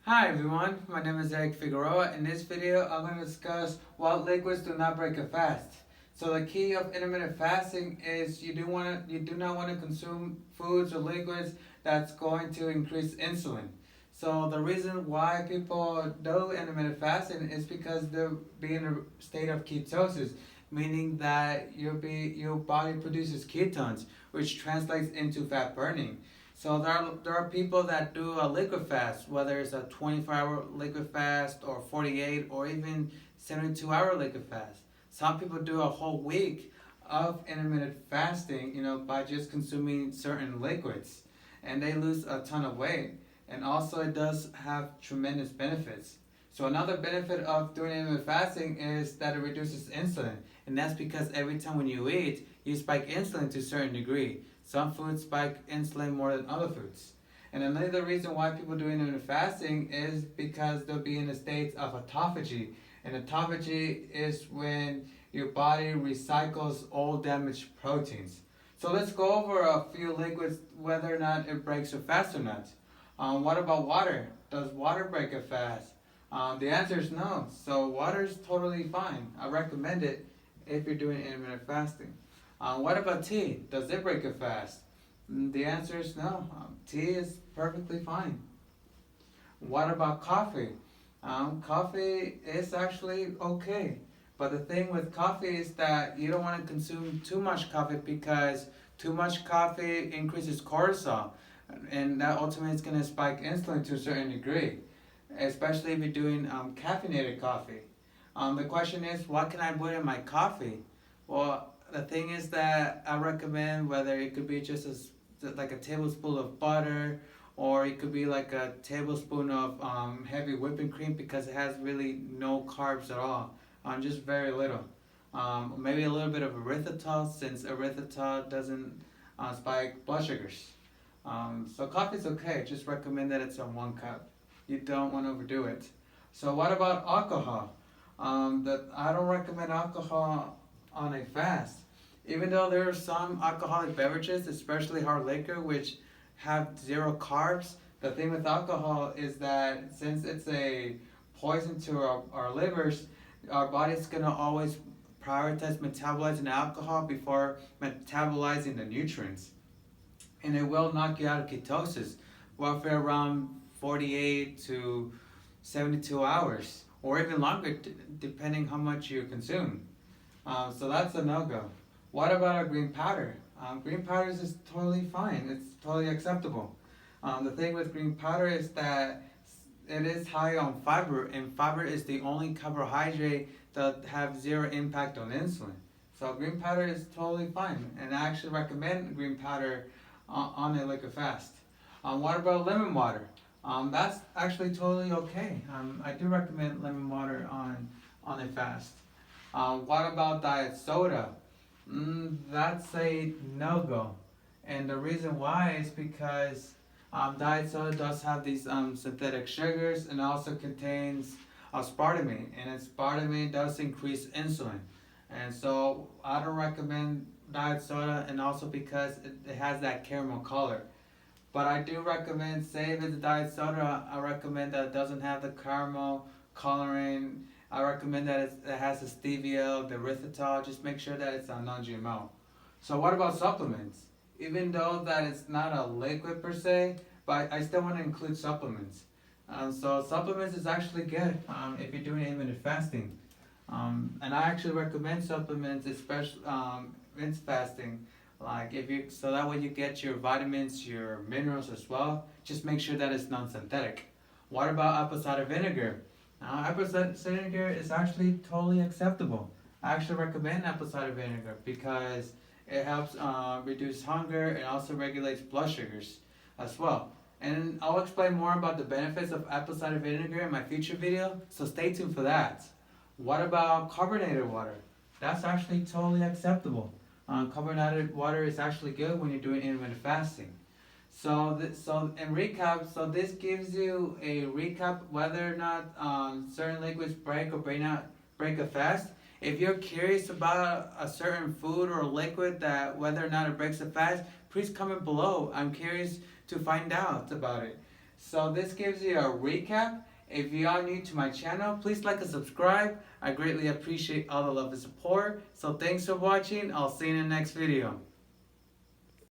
Hi everyone, my name is Eric Figueroa. In this video, I'm going to discuss what liquids do not break a fast. So the key of intermittent fasting is you do not want to consume foods or liquids that's going to increase insulin. So the reason why people do intermittent fasting is because they'll be in a state of ketosis, meaning that your body produces ketones, which translates into fat burning. So there are people that do a liquid fast, whether it's a 24-hour liquid fast or 48 or even 72-hour liquid fast. Some people do a whole week of intermittent fasting, by just consuming certain liquids, and they lose a ton of weight. And also it does have tremendous benefits. So another benefit of doing intermittent fasting is that it reduces insulin, and that's because every time when you eat, you spike insulin to a certain degree. Some foods spike insulin more than other foods. And another reason why people do intermittent fasting is because they'll be in a state of autophagy. And autophagy is when your body recycles old damaged proteins. So let's go over a few liquids, whether or not it breaks a fast or not. What about water? Does water break a fast? The answer is no. So water is totally fine. I recommend it if you're doing intermittent fasting. What about tea? Does it break a fast? The answer is no. Tea is perfectly fine. What about coffee? Coffee is actually okay. But the thing with coffee is that you don't want to consume too much coffee because too much coffee increases cortisol. And that ultimately is going to spike insulin to a certain degree, especially if you're doing caffeinated coffee. The question is, what can I put in my coffee? Well, the thing is that I recommend whether it could be just like a tablespoon of butter, or it could be like a tablespoon of heavy whipping cream, because it has really no carbs at all, just very little. Maybe a little bit of erythritol, since erythritol doesn't spike blood sugars. So coffee's okay, just recommend that it's on 1 cup. You don't want to overdo it. So what about alcohol? I don't recommend alcohol on a fast. Even though there are some alcoholic beverages, especially hard liquor, which have zero carbs, the thing with alcohol is that since it's a poison to our livers, our body's going to always prioritize metabolizing alcohol before metabolizing the nutrients. And it will knock you out of ketosis, roughly around 48 to 72 hours, or even longer, depending how much you consume. So that's a no-go. What about a green powder? Green powder is totally fine. It's totally acceptable. The thing with green powder is that it is high on fiber, and fiber is the only carbohydrate that have zero impact on insulin. So green powder is totally fine, and I actually recommend green powder on a liquid fast. What about lemon water? That's actually totally okay. I do recommend lemon water on a fast. What about diet soda? That's a no-go. And the reason why is because diet soda does have these synthetic sugars, and also contains aspartame. And aspartame does increase insulin. And so I don't recommend diet soda, and also because it has that caramel color. But I do recommend, say if it's a diet soda, I recommend that it doesn't have the caramel coloring. I recommend that it has the stevia, the erythritol. Just make sure that it's a non-GMO. So what about supplements? Even though that it's not a liquid per se, but I still want to include supplements. So supplements is actually good if you're doing intermittent fasting. And I actually recommend supplements, especially in fasting. So that way you get your vitamins, your minerals as well. Just make sure that it's non-synthetic. What about apple cider vinegar? Apple cider vinegar is actually totally acceptable. I actually recommend apple cider vinegar because it helps reduce hunger and also regulates blood sugars as well. And I'll explain more about the benefits of apple cider vinegar in my future video, so stay tuned for that. What about carbonated water? That's actually totally acceptable. Carbonated water is actually good when you're doing intermittent fasting. So in recap, so this gives you a recap whether or not certain liquids break or break a fast. If you're curious about a certain food or liquid that whether or not it breaks a fast, please comment below. I'm curious to find out about it. So this gives you a recap. If you are new to my channel, please like and subscribe. I greatly appreciate all the love and support. So thanks for watching. I'll see you in the next video.